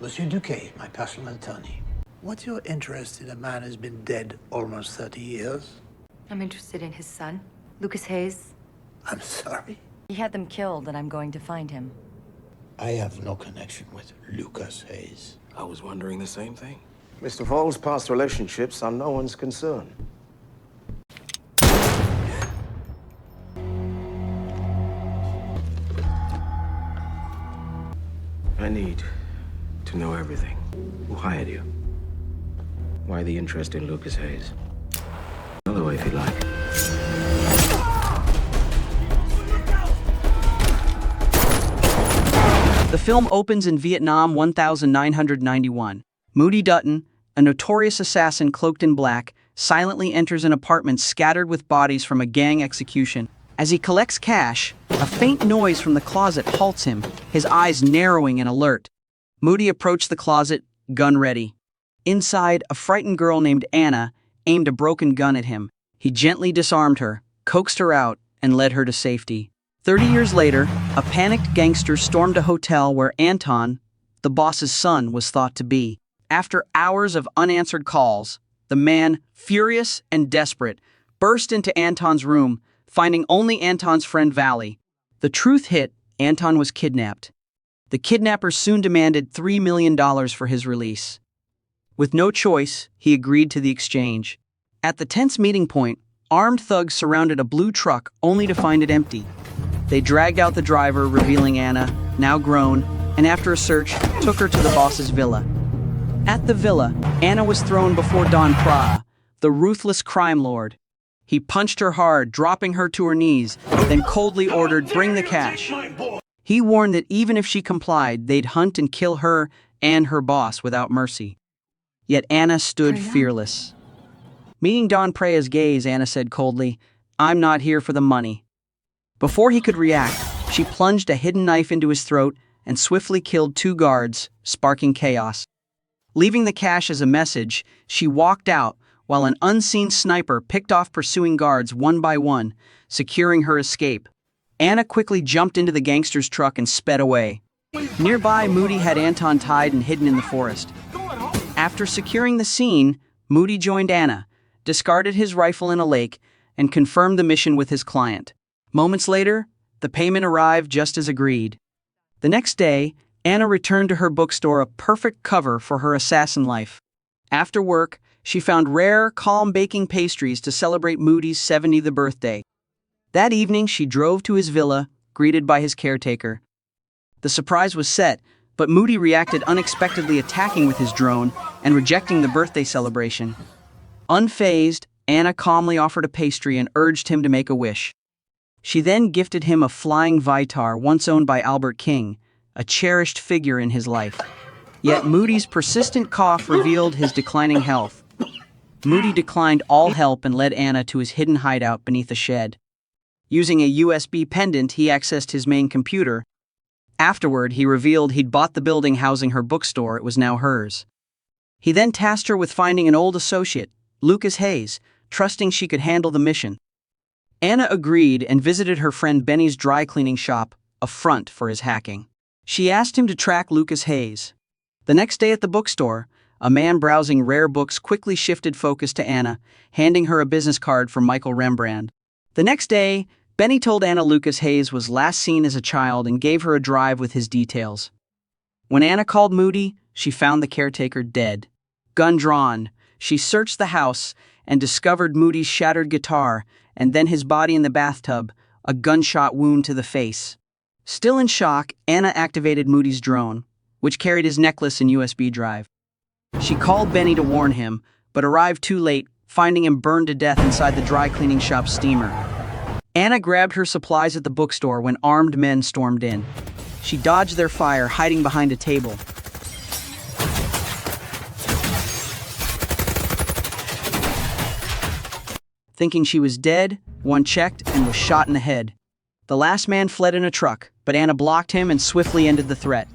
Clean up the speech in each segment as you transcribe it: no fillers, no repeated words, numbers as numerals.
Monsieur Duquet, my personal attorney. What's your interest in a man who's been dead almost 30 years? I'm interested in his son, Lucas Hayes. I'm sorry? He had them killed, and I'm going to find him. I have no connection with Lucas Hayes. I was wondering the same thing. Mr. Fall's past relationships are no one's concern. I need to know everything. Who hired you? Why the interest in Lucas Hayes? Another way, if you'd like. The film opens in Vietnam 1991. Moody Dutton, a notorious assassin cloaked in black, silently enters an apartment scattered with bodies from a gang execution. As he collects cash, a faint noise from the closet halts him, his eyes narrowing and alert. Moody approached the closet, gun ready. Inside, a frightened girl named Anna aimed a broken gun at him. He gently disarmed her, coaxed her out, and led her to safety. 30 years later, a panicked gangster stormed a hotel where Anton, the boss's son, was thought to be. After hours of unanswered calls, the man, furious and desperate, burst into Anton's room, finding only Anton's friend Valley. The truth hit: Anton was kidnapped. The kidnappers soon demanded $3 million for his release. With no choice, he agreed to the exchange. At the tense meeting point, armed thugs surrounded a blue truck only to find it empty. They dragged out the driver, revealing Anna, now grown, and after a search, took her to the boss's villa. At the villa, Anna was thrown before Don Pra, the ruthless crime lord. He punched her hard, dropping her to her knees, then coldly ordered, "Bring the cash." He warned that even if she complied, they'd hunt and kill her and her boss without mercy. Yet Anna stood fearless. Meeting Don Prea's gaze, Anna said coldly, "I'm not here for the money." Before he could react, she plunged a hidden knife into his throat and swiftly killed 2 guards, sparking chaos. Leaving the cash as a message, she walked out while an unseen sniper picked off pursuing guards one by one, securing her escape. Anna quickly jumped into the gangster's truck and sped away. Nearby, Moody had Anton tied and hidden in the forest. After securing the scene, Moody joined Anna, discarded his rifle in a lake, and confirmed the mission with his client. Moments later, the payment arrived just as agreed. The next day, Anna returned to her bookstore, a perfect cover for her assassin life. After work, she found rare, calm baking pastries to celebrate Moody's 70th birthday. That evening, she drove to his villa, greeted by his caretaker. The surprise was set, but Moody reacted unexpectedly, attacking with his drone and rejecting the birthday celebration. Unfazed, Anna calmly offered a pastry and urged him to make a wish. She then gifted him a flying Vitar once owned by Albert King, a cherished figure in his life. Yet Moody's persistent cough revealed his declining health. Moody declined all help and led Anna to his hidden hideout beneath a shed. Using a USB pendant, he accessed his main computer. Afterward, he revealed he'd bought the building housing her bookstore. It was now hers. He then tasked her with finding an old associate, Lucas Hayes, trusting she could handle the mission. Anna agreed and visited her friend Benny's dry cleaning shop, a front for his hacking. She asked him to track Lucas Hayes. The next day at the bookstore, a man browsing rare books quickly shifted focus to Anna, handing her a business card from Michael Rembrandt. The next day, Benny told Anna Lucas Hayes was last seen as a child and gave her a drive with his details. When Anna called Moody, she found the caretaker dead. Gun drawn, she searched the house and discovered Moody's shattered guitar and then his body in the bathtub, a gunshot wound to the face. Still in shock, Anna activated Moody's drone, which carried his necklace and USB drive. She called Benny to warn him, but arrived too late, finding him burned to death inside the dry cleaning shop's steamer. Anna grabbed her supplies at the bookstore when armed men stormed in. She dodged their fire, hiding behind a table. Thinking she was dead, one checked and was shot in the head. The last man fled in a truck, but Anna blocked him and swiftly ended the threat.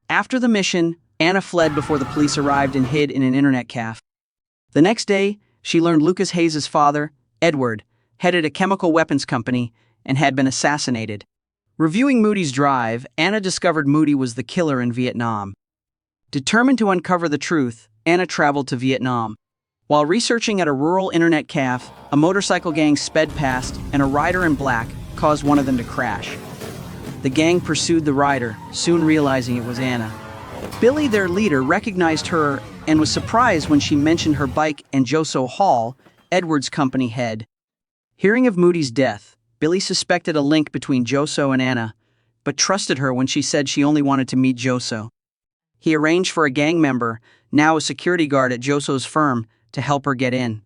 After the mission, Anna fled before the police arrived and hid in an internet cafe. The next day, she learned Lucas Hayes' father, Edward, headed a chemical weapons company and had been assassinated. Reviewing Moody's drive, Anna discovered Moody was the killer in Vietnam. Determined to uncover the truth, Anna traveled to Vietnam. While researching at a rural internet cafe, a motorcycle gang sped past, and a rider in black caused one of them to crash. The gang pursued the rider, soon realizing it was Anna. Billy, their leader, recognized her and was surprised when she mentioned her bike and Joso Hall, Edward's company head. Hearing of Moody's death, Billy suspected a link between Joso and Anna, but trusted her when she said she only wanted to meet Joso. He arranged for a gang member, now a security guard at Joso's firm, to help her get in.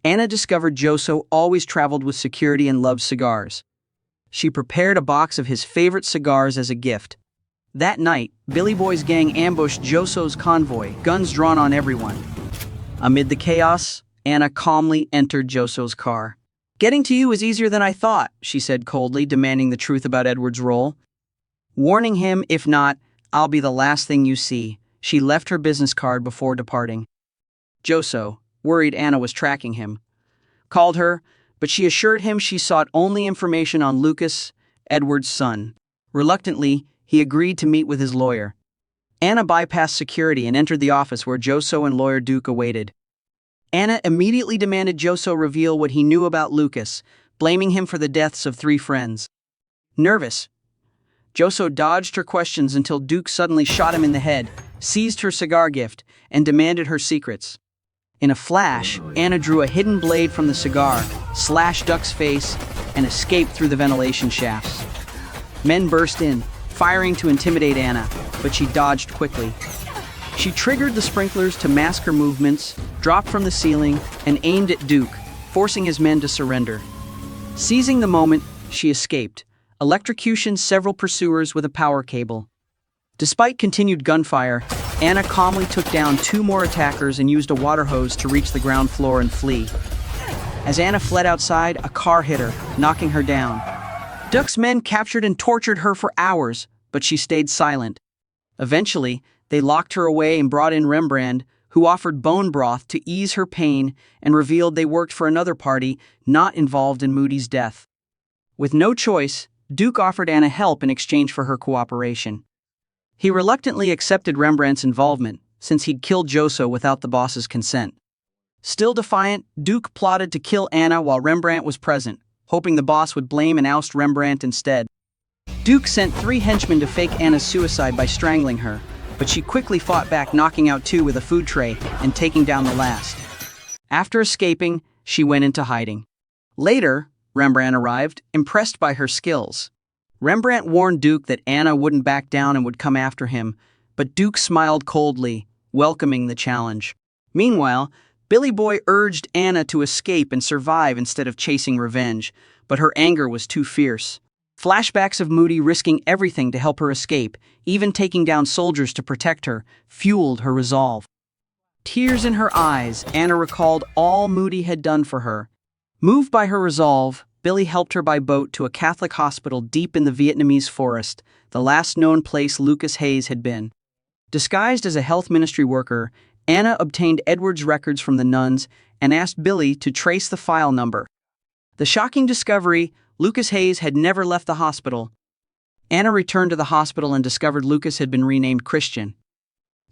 Anna discovered Joso always traveled with security and loved cigars. She prepared a box of his favorite cigars as a gift. That night, Billy Boy's gang ambushed Joso's convoy, guns drawn on everyone. Amid the chaos, Anna calmly entered Joso's car. "Getting to you is easier than I thought," she said coldly, demanding the truth about Edward's role. Warning him, if not, "I'll be the last thing you see," she left her business card before departing. Joso, worried Anna was tracking him, called her, but she assured him she sought only information on Lucas, Edward's son. Reluctantly, he agreed to meet with his lawyer. Anna bypassed security and entered the office where Joso and lawyer Duke awaited. Anna immediately demanded Joso reveal what he knew about Lucas, blaming him for the deaths of 3 friends. Nervous, Joso dodged her questions until Duke suddenly shot him in the head, seized her cigar gift, and demanded her secrets. In a flash, Anna drew a hidden blade from the cigar, slashed Duke's face, and escaped through the ventilation shafts. Men burst in, firing to intimidate Anna, but she dodged quickly. She triggered the sprinklers to mask her movements, dropped from the ceiling, and aimed at Duke, forcing his men to surrender. Seizing the moment, she escaped, electrocuting several pursuers with a power cable. Despite continued gunfire, Anna calmly took down 2 more attackers and used a water hose to reach the ground floor and flee. As Anna fled outside, a car hit her, knocking her down. Duke's men captured and tortured her for hours, but she stayed silent. Eventually, they locked her away and brought in Rembrandt, who offered bone broth to ease her pain and revealed they worked for another party not involved in Moody's death. With no choice, Duke offered Anna help in exchange for her cooperation. He reluctantly accepted Rembrandt's involvement, since he'd killed Joso without the boss's consent. Still defiant, Duke plotted to kill Anna while Rembrandt was present, hoping the boss would blame and oust Rembrandt instead. Duke sent 3 henchmen to fake Anna's suicide by strangling her, but she quickly fought back, knocking out 2 with a food tray and taking down the last. After escaping, she went into hiding. Later, Rembrandt arrived, impressed by her skills. Rembrandt warned Duke that Anna wouldn't back down and would come after him, but Duke smiled coldly, welcoming the challenge. Meanwhile, Billy Boy urged Anna to escape and survive instead of chasing revenge, but her anger was too fierce. Flashbacks of Moody risking everything to help her escape, even taking down soldiers to protect her, fueled her resolve. Tears in her eyes, Anna recalled all Moody had done for her. Moved by her resolve, Billy helped her by boat to a Catholic hospital deep in the Vietnamese forest, the last known place Lucas Hayes had been. Disguised as a health ministry worker, Anna obtained Edward's records from the nuns and asked Billy to trace the file number. The shocking discovery: Lucas Hayes had never left the hospital. Anna returned to the hospital and discovered Lucas had been renamed Christian.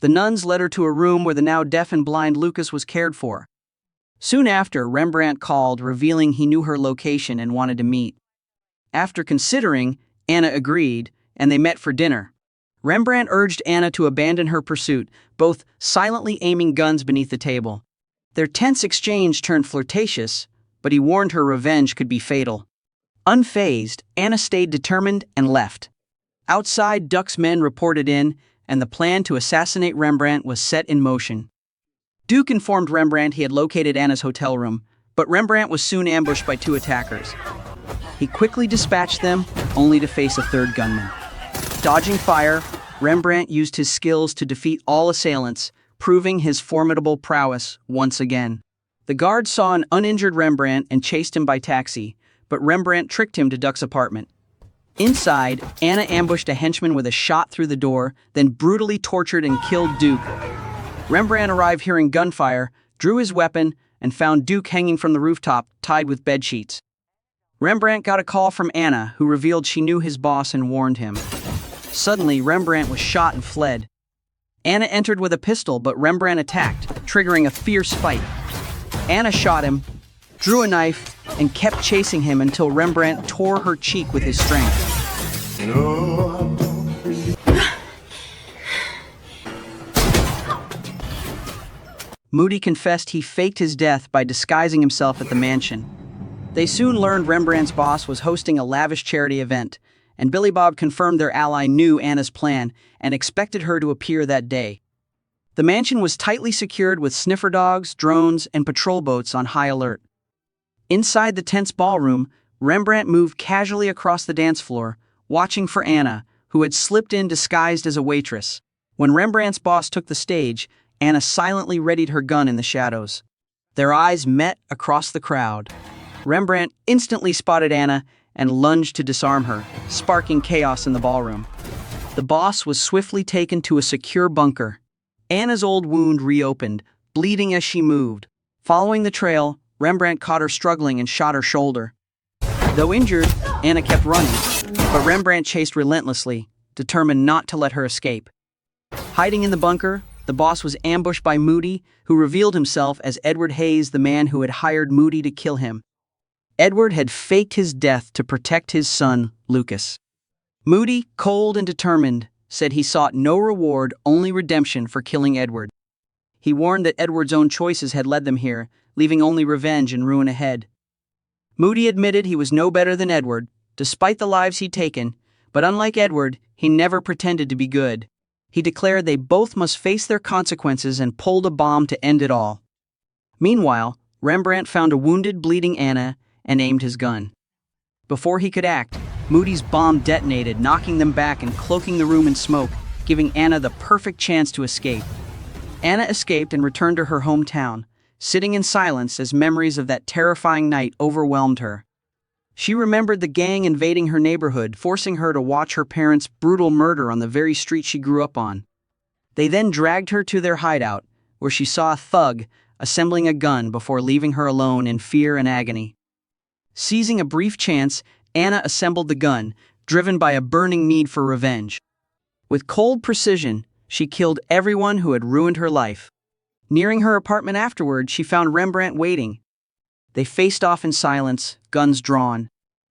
The nuns led her to a room where the now deaf and blind Lucas was cared for. Soon after, Rembrandt called, revealing he knew her location and wanted to meet. After considering, Anna agreed, and they met for dinner. Rembrandt urged Anna to abandon her pursuit, both silently aiming guns beneath the table. Their tense exchange turned flirtatious, but he warned her revenge could be fatal. Unfazed, Anna stayed determined and left. Outside, Duke's men reported in, and the plan to assassinate Rembrandt was set in motion. Duke informed Rembrandt he had located Anna's hotel room, but Rembrandt was soon ambushed by 2 attackers. He quickly dispatched them, only to face a 3rd gunman. Dodging fire, Rembrandt used his skills to defeat all assailants, proving his formidable prowess once again. The guards saw an uninjured Rembrandt and chased him by taxi, but Rembrandt tricked him to Duke's apartment. Inside, Anna ambushed a henchman with a shot through the door, then brutally tortured and killed Duke. Rembrandt arrived hearing gunfire, drew his weapon, and found Duke hanging from the rooftop, tied with bedsheets. Rembrandt got a call from Anna, who revealed she knew his boss and warned him. Suddenly, Rembrandt was shot and fled. Anna entered with a pistol, but Rembrandt attacked, triggering a fierce fight. Anna shot him, drew a knife, and kept chasing him until Rembrandt tore her cheek with his strength. Moody confessed he faked his death by disguising himself at the mansion. They soon learned Rembrandt's boss was hosting a lavish charity event, and Billy Bob confirmed their ally knew Anna's plan and expected her to appear that day. The mansion was tightly secured with sniffer dogs, drones, and patrol boats on high alert. Inside the tense ballroom, Rembrandt moved casually across the dance floor, watching for Anna, who had slipped in disguised as a waitress. When Rembrandt's boss took the stage, Anna silently readied her gun in the shadows. Their eyes met across the crowd. Rembrandt instantly spotted Anna and lunged to disarm her, sparking chaos in the ballroom. The boss was swiftly taken to a secure bunker. Anna's old wound reopened, bleeding as she moved. Following the trail, Rembrandt caught her struggling and shot her shoulder. Though injured, Anna kept running, but Rembrandt chased relentlessly, determined not to let her escape. Hiding in the bunker, the boss was ambushed by Moody, who revealed himself as Edward Hayes, the man who had hired Moody to kill him. Edward had faked his death to protect his son, Lucas. Moody, cold and determined, said he sought no reward, only redemption for killing Edward. He warned that Edward's own choices had led them here, leaving only revenge and ruin ahead. Moody admitted he was no better than Edward, despite the lives he'd taken, but unlike Edward, he never pretended to be good. He declared they both must face their consequences and pulled a bomb to end it all. Meanwhile, Rembrandt found a wounded, bleeding Anna and aimed his gun. Before he could act, Moody's bomb detonated, knocking them back and cloaking the room in smoke, giving Anna the perfect chance to escape. Anna escaped and returned to her hometown, sitting in silence as memories of that terrifying night overwhelmed her. She remembered the gang invading her neighborhood, forcing her to watch her parents' brutal murder on the very street she grew up on. They then dragged her to their hideout, where she saw a thug assembling a gun before leaving her alone in fear and agony. Seizing a brief chance, Anna assembled the gun, driven by a burning need for revenge. With cold precision, she killed everyone who had ruined her life. Nearing her apartment afterward, she found Rembrandt waiting. They faced off in silence, guns drawn.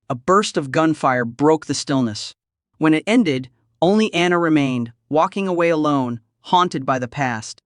A burst of gunfire broke the stillness. When it ended, only Anna remained, walking away alone, haunted by the past.